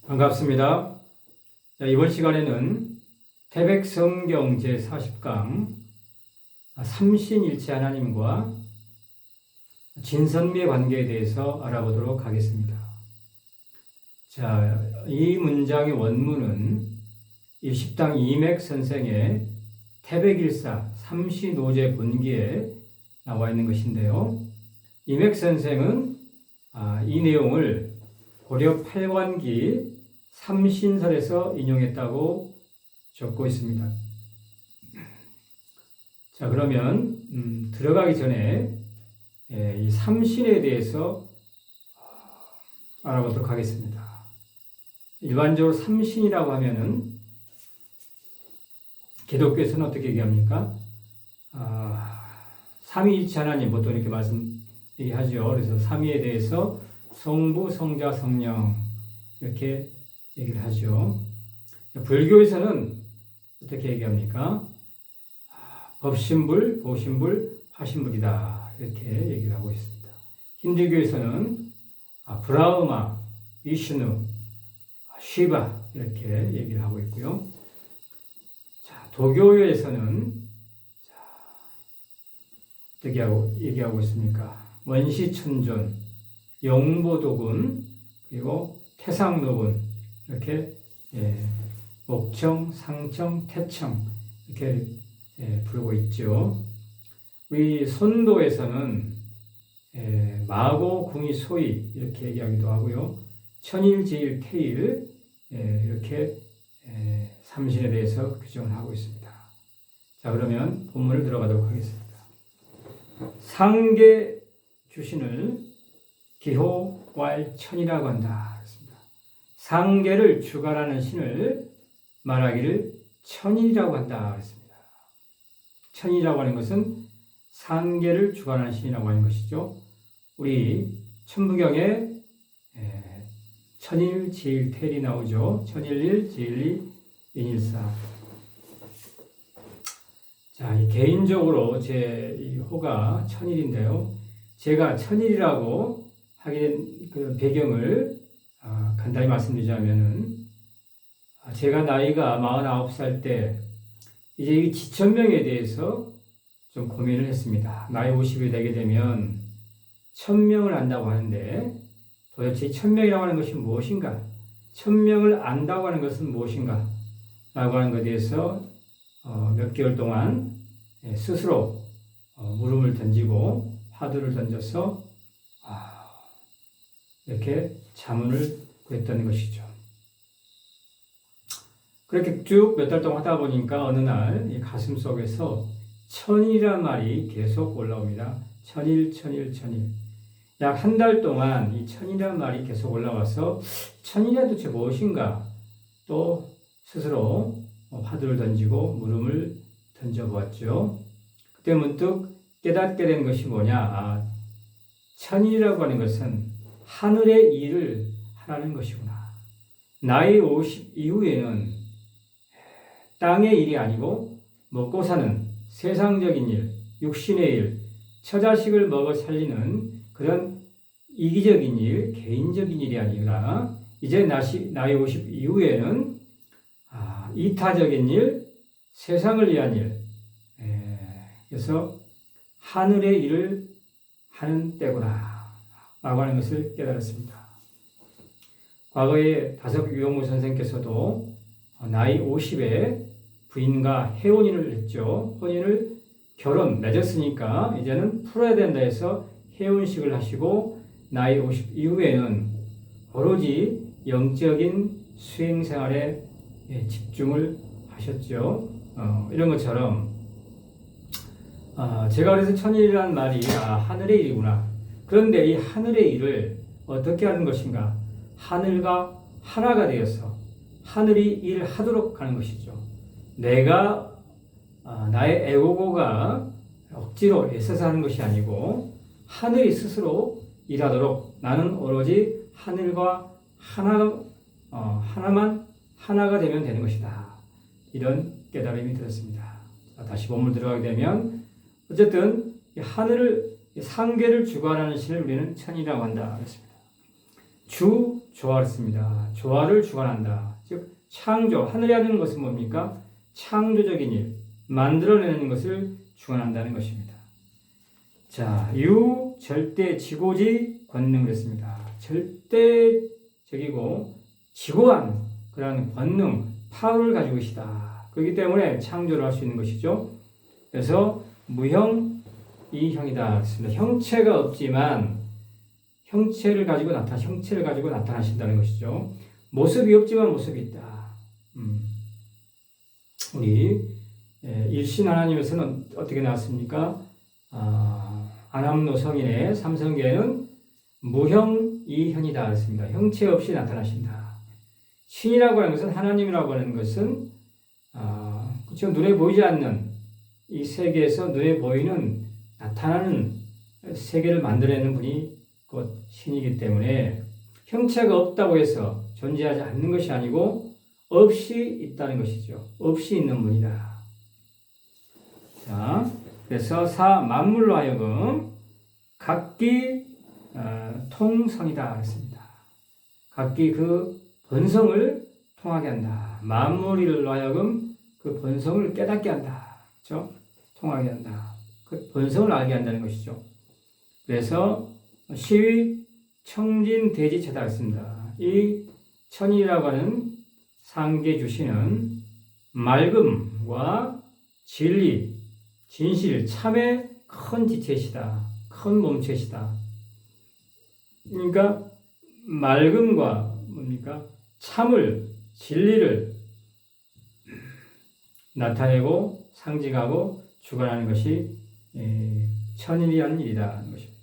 반갑습니다. 자, 이번 시간에는 태백성경 제40강 삼신일체 하나님과 진선미의 관계에 대해서 알아보도록 하겠습니다. 자, 이 문장의 원문은 이 십당 이맥 선생의 태백일사 삼시노제 본기에 나와 있는 것인데요. 이맥 선생은 이 내용을 고려 8관기 삼신설에서 인용했다고 적고 있습니다. 자, 그러면 들어가기 전에 이 삼신에 대해서 알아보도록 하겠습니다. 일반적으로 삼신이라고 하면은 기독교에서는 어떻게 얘기합니까? 삼위일체 하나님 보통 이렇게 얘기하죠. 그래서 삼위에 대해서 성부, 성자, 성령 이렇게 얘기를 하죠. 불교에서는 어떻게 얘기합니까? 법신불, 보신불, 화신불이다 이렇게 얘기를 하고 있습니다. 힌두교에서는 브라흐마, 비슈누, 시바 이렇게 얘기를 하고 있고요. 자, 도교에서는 어떻게 얘기하고 있습니까? 원시천존, 영보도군, 그리고 태상노군 이렇게 목청, 상청, 태청 이렇게 부르고 있죠. 우리 선도에서는 마고, 궁이, 소위 이렇게 얘기하기도 하고요. 천일, 지일, 태일 이렇게 삼신에 대해서 규정을 하고 있습니다. 자, 그러면 본문을 들어가도록 하겠습니다. 상계 주신을 기호왈천이라고 한다. 상계를 주관하는 신을 말하기를 천이라고 한다. 그랬습니다. 천이라고 하는 것은 상계를 주관하는 신이라고 하는 것이죠. 우리 천부경에 천일, 지일, 태일이 나오죠. 천일일, 지일리, 인일사. 자, 개인적으로 제 호가 천일인데요. 제가 천일이라고 하게 된 그 배경을 간단히 말씀드리자면은, 제가 나이가 49살 때 이제 이 지천명에 대해서 좀 고민을 했습니다. 나이 50이 되게 되면 천명을 안다고 하는데 도대체 이 천명이라고 하는 것이 무엇인가? 천명을 안다고 하는 것은 무엇인가? 라고 하는 것에 대해서 몇 개월 동안 스스로 물음을 던지고 화두를 던져서 이렇게 자문을 구했던 것이죠. 그렇게 쭉 몇 달 동안 하다 보니까 어느 날 이 가슴 속에서 천이라는 말이 계속 올라옵니다. 천일, 천일, 천일. 약 한 달 동안 이 천이라는 말이 계속 올라와서 천이란 도대체 무엇인가? 또 스스로 화두를 던지고 물음을 던져보았죠. 그때 문득 깨닫게 된 것이 뭐냐? 천이라고 하는 것은 하늘의 일을 하라는 것이구나. 나이 50 이후에는 땅의 일이 아니고 먹고 사는 세상적인 일, 육신의 일, 처자식을 먹어 살리는 그런 이기적인 일, 개인적인 일이 아니라 이제 나이 50 이후에는 이타적인 일, 세상을 위한 일, 그래서 하늘의 일을 하는 때구나 라고 하는 것을 깨달았습니다. 과거에 다석 유영무 선생께서도 나이 50에 부인과 해혼인을 했죠. 혼인을 맺었으니까 이제는 풀어야 된다 해서 해혼식을 하시고 나이 50 이후에는 오로지 영적인 수행 생활에 집중을 하셨죠. 이런 것처럼 제가 그래서 천일이라는 말이 하늘의 일이구나. 그런데 이 하늘의 일을 어떻게 하는 것인가? 하늘과 하나가 되어서 하늘이 일하도록 하는 것이죠. 내가 나의 에고가 억지로 애써서 하는 것이 아니고 하늘이 스스로 일하도록 나는 오로지 하늘과 하나가 되면 되는 것이다. 이런 깨달음이 들었습니다. 다시 본문 들어가게 되면 어쨌든 상계를 주관하는 신을 우리는 천이라고 한다. 그렇습니다. 조화롭습니다. 조화를 주관한다. 즉 창조, 하늘이 하는 것은 뭡니까? 창조적인 일, 만들어내는 것을 주관한다는 것입니다. 자, 유 절대 지고지 권능을 했습니다. 절대적이고 지고한 그러한 권능, 파워를 가지고 계시다. 그렇기 때문에 창조를 할 수 있는 것이죠. 그래서 무형 이형이다. 형체가 없지만 형체를 가지고 나타나신다는 것이죠. 모습이 없지만 모습이 있다. 우리 일신 하나님에서는 어떻게 나왔습니까? 아남노 성인의 삼성계에는 무형 이현이다 했습니다. 형체 없이 나타나신다. 신이라고 하는 것은, 하나님이라고 하는 것은 지금 눈에 보이지 않는 이 세계에서 눈에 보이는 나타나는 세계를 만들어내는 분이 곧 신이기 때문에 형체가 없다고 해서 존재하지 않는 것이 아니고 없이 있다는 것이죠. 없이 있는 분이다. 자, 그래서 만물로 하여금 각기 통성이다 했습니다. 각기 그 본성을 통하게 한다. 만물로 하여금 그 본성을 깨닫게 한다. 그렇죠? 통하게 한다. 그 본성을 알게 한다는 것이죠. 그래서 시위 청진대지체다 했습니다. 이 천이라고 하는 상계 주시는 맑음과 진리, 진실, 참의 큰 지체시다. 큰 몸체시다. 그러니까 맑음과 뭡니까? 참을, 진리를 나타내고 상징하고 주관하는 것이 천일이라는 일이다 하는 것입니다.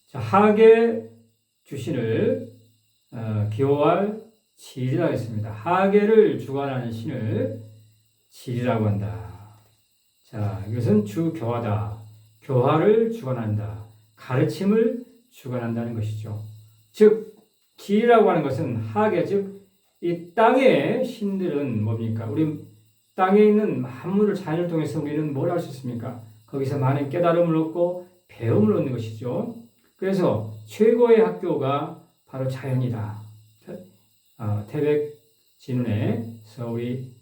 자, 하계 주신을 기호할 질이라고 했습니다. 하계를 주관하는 신을 질이라고 한다. 자, 이것은 주교화다. 교화를 주관한다. 가르침을 주관한다는 것이죠. 즉, 질이라고 하는 것은 하계, 즉, 이 땅의 신들은 뭡니까? 우리 땅에 있는 만물을, 자연을 통해서 우리는 뭘 할 수 있습니까? 거기서 많은 깨달음을 얻고 배움을 얻는 것이죠. 그래서 최고의 학교가 바로 자연이다. 태백진운에서 우리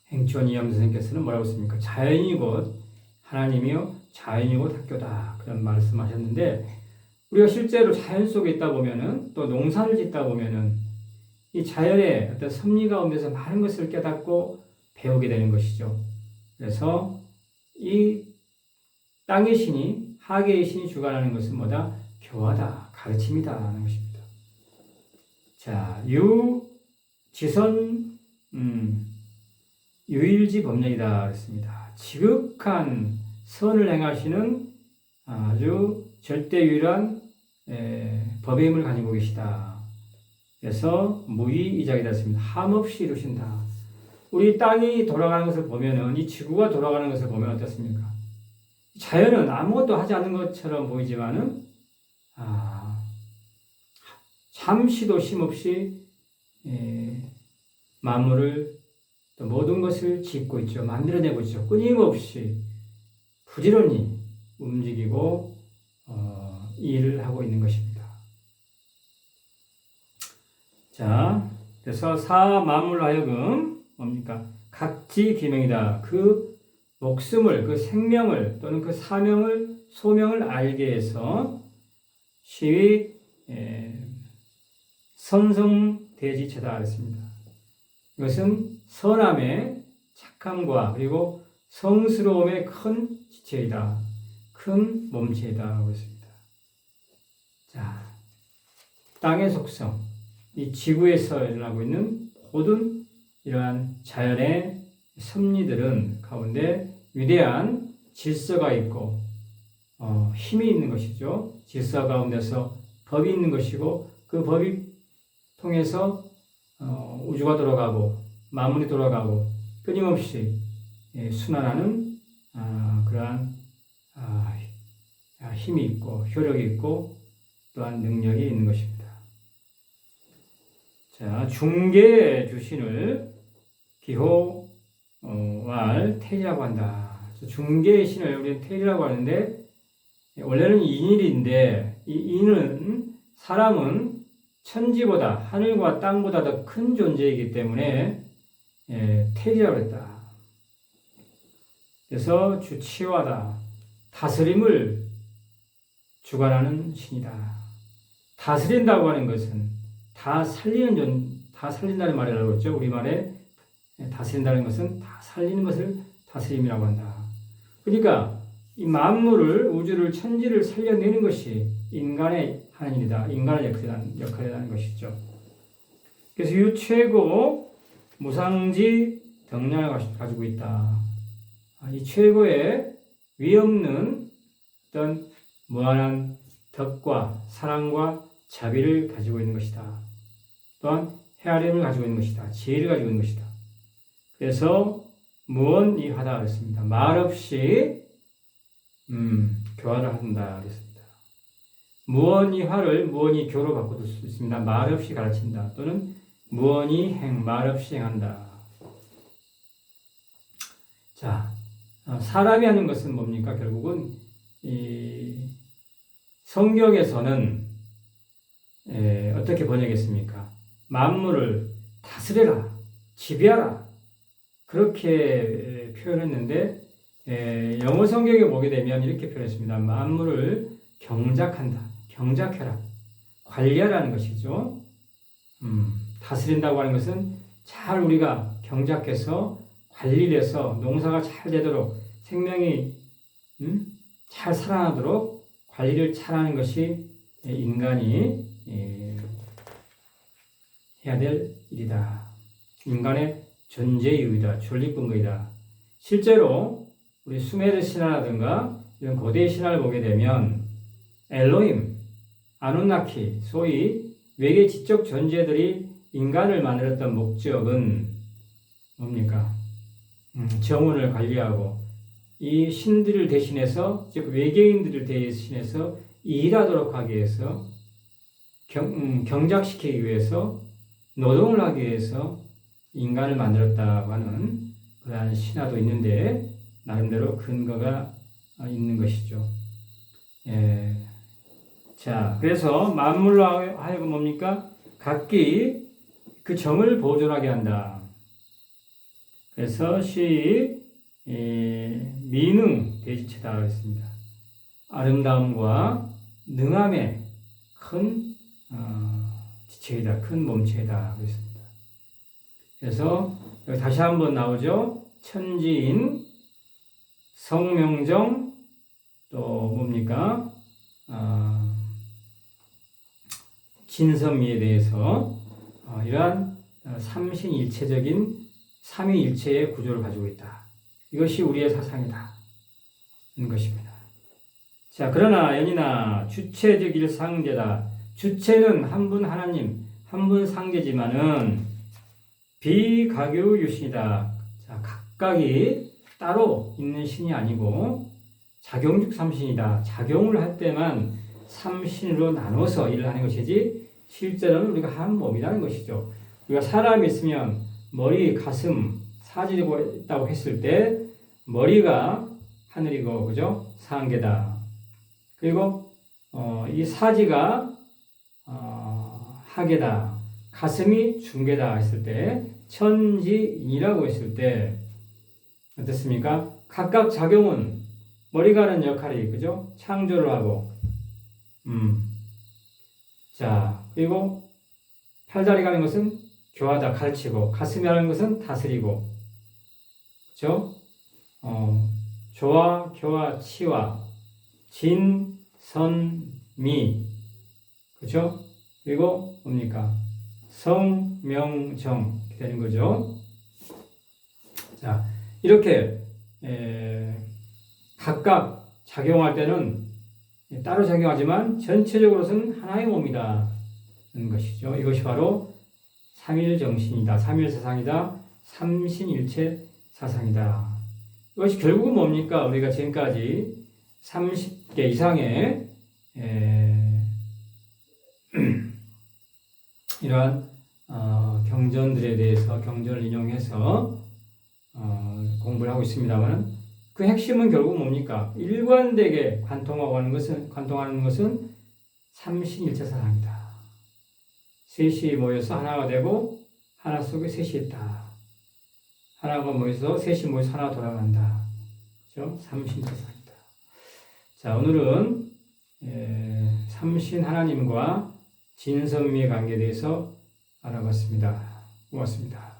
행촌 이영 선생님께서는 뭐라고 했습니까? 자연이 곧 하나님이요, 자연이 곧 학교다. 그런 말씀하셨는데, 우리가 실제로 자연 속에 있다 보면은, 또 농사를 짓다 보면은 이 자연의 어떤 섭리 가운데서 많은 것을 깨닫고 배우게 되는 것이죠. 그래서 이 땅의 신이, 하계의 신이 주관하는 것은 뭐다? 교화다, 가르침이다 하는 것입니다. 자, 지선 유일지 법령이다 그랬습니다. 지극한 선을 행하시는 아주 절대유일한 법의 힘을 가지고 계시다. 그래서 무의이작이다 했습니다. 함없이 이루신다. 우리 땅이 돌아가는 것을 보면은, 이 지구가 돌아가는 것을 보면 어떻습니까? 자연은 아무것도 하지 않는 것처럼 보이지만은 잠시도 쉼없이 만물을, 또 모든 것을 짓고 있죠. 만들어내고 있죠. 끊임없이 부지런히 움직이고 일을 하고 있는 것입니다. 자, 그래서 사만물로 하여금 뭡니까? 각지기명이다. 그 목숨을, 그 생명을 또는 그 사명을, 소명을 알게 해서 시위 선성대지체다 했습니다. 이것은 선함의 착함과 그리고 성스러움의 큰 지체이다. 큰 몸체이다 하고 있습니다. 자, 땅의 속성, 이 지구에서 일어나고 있는 모든 이러한 자연의 섭리들은 가운데 위대한 질서가 있고 힘이 있는 것이죠. 질서 가운데서 법이 있는 것이고, 그 법이 통해서 우주가 돌아가고 만물이 돌아가고 끊임없이 순환하는 그러한 힘이 있고 효력이 있고 또한 능력이 있는 것입니다. 자, 중계 주신을 기호할 태리라고 한다. 중계의 신을 우리는 태리라고 하는데, 원래는 인일인데 이 인은 사람은 천지보다 하늘과 땅보다 더 큰 존재이기 때문에 태리라고 했다. 그래서 주치와다. 다스림을 주관하는 신이다. 다스린다고 하는 것은 다 살린다는 말이라고 했죠. 우리말에 다스린다는 것은 다 살리는 것을 다스림이라고 한다. 그러니까 이 만물을, 우주를, 천지를 살려내는 것이 인간의 하나님이다. 인간의 역할이라는 것이죠. 그래서 이 최고 무상지 덕량을 가지고 있다. 이 최고의 위없는 어떤 무한한 덕과 사랑과 자비를 가지고 있는 것이다. 또한 헤아림을 가지고 있는 것이다. 지혜를 가지고 있는 것이다. 그래서 무언이하다 그랬습니다. 말없이 교화를 한다 그랬습니다. 무언이화를 무언이교로 바꿔둘 수 있습니다. 말없이 가르친다 또는 무언이행, 말없이 행한다. 자, 사람이 하는 것은 뭡니까? 결국은 이 성경에서는 어떻게 번역했습니까? 만물을 다스려라, 지배하라 그렇게 표현했는데 영어 성경에 보게 되면 이렇게 표현했습니다. 만물을 경작한다, 경작해라, 관리하라는 것이죠. 다스린다고 하는 것은 잘 우리가 경작해서 관리를 해서 농사가 잘 되도록 생명이 잘 살아나도록 관리를 잘하는 것이 인간이 해야 될 일이다. 인간의 존재 이유이다. 존립 근거이다. 실제로 우리 수메르 신화라든가 이런 고대 신화를 보게 되면 엘로힘, 아누나키, 소위 외계 지적 존재들이 인간을 만들었던 목적은 뭡니까? 정원을 관리하고 이 신들을 대신해서, 즉 외계인들을 대신해서 일하도록 하기 위해서, 경작시키기 위해서, 노동을 하기 위해서 인간을 만들었다고 하는 그러한 신화도 있는데 나름대로 근거가 있는 것이죠. 자, 그래서 만물로 하여금 뭡니까? 각기 그 정을 보존하게 한다. 그래서 미능 대지체다 그랬습니다. 아름다움과 능함의 큰 지체이다, 큰 몸체이다 그랬습니다. 그래서 여기 다시 한번 나오죠. 천지인, 성명정, 또 뭡니까? 진선미에 대해서 이러한 삼신일체적인 삼위일체의 구조를 가지고 있다. 이것이 우리의 사상이다. 는 것입니다. 자, 그러나 연인아 주체적 일상제다. 주체는 한 분 하나님, 한 분 상제지만은 비각유 유신이다. 자, 각각이 따로 있는 신이 아니고 작용직 삼신이다. 작용을 할 때만 삼신으로 나눠서 일을 하는 것이지 실제로는 우리가 한 몸이라는 것이죠. 우리가 사람이 있으면 머리, 가슴, 사지고 있다고 했을 때 머리가 하늘이고, 그죠? 상계다. 그리고 이 사지가 하계다. 가슴이 중계다 했을 때 천지인이라고 했을 때 어떻습니까? 각각 작용은 머리가 하는 역할이, 그죠? 창조를 하고 자, 그리고 팔다리가 하는 것은 교하다, 가르치고, 가슴이 하는 것은 다스리고, 그죠? 조화, 교화, 치화, 진, 선, 미, 그죠? 그리고 뭡니까? 성, 명, 정 되는 거죠. 자, 이렇게 각각 작용할 때는 따로 작용하지만 전체적으로는 하나의 몸이다 는 것이죠. 이것이 바로 삼일정신이다, 삼일사상이다, 삼신일체 사상이다. 이것이 결국은 뭡니까? 우리가 지금까지 30개 이상의 이러한 경전들에 대해서 경전을 인용해서 공부를 하고 있습니다만 그 핵심은 결국 뭡니까? 일관되게 관통하는 것은 삼신일체사상이다. 셋이 모여서 하나가 되고 하나 속에 셋이 있다. 하나가 모여서 셋이 모여서 하나가 돌아간다. 그죠? 삼신일체사상이다. 자, 오늘은 삼신 하나님과 진선미의 관계에 대해서 알아봤습니다. 고맙습니다.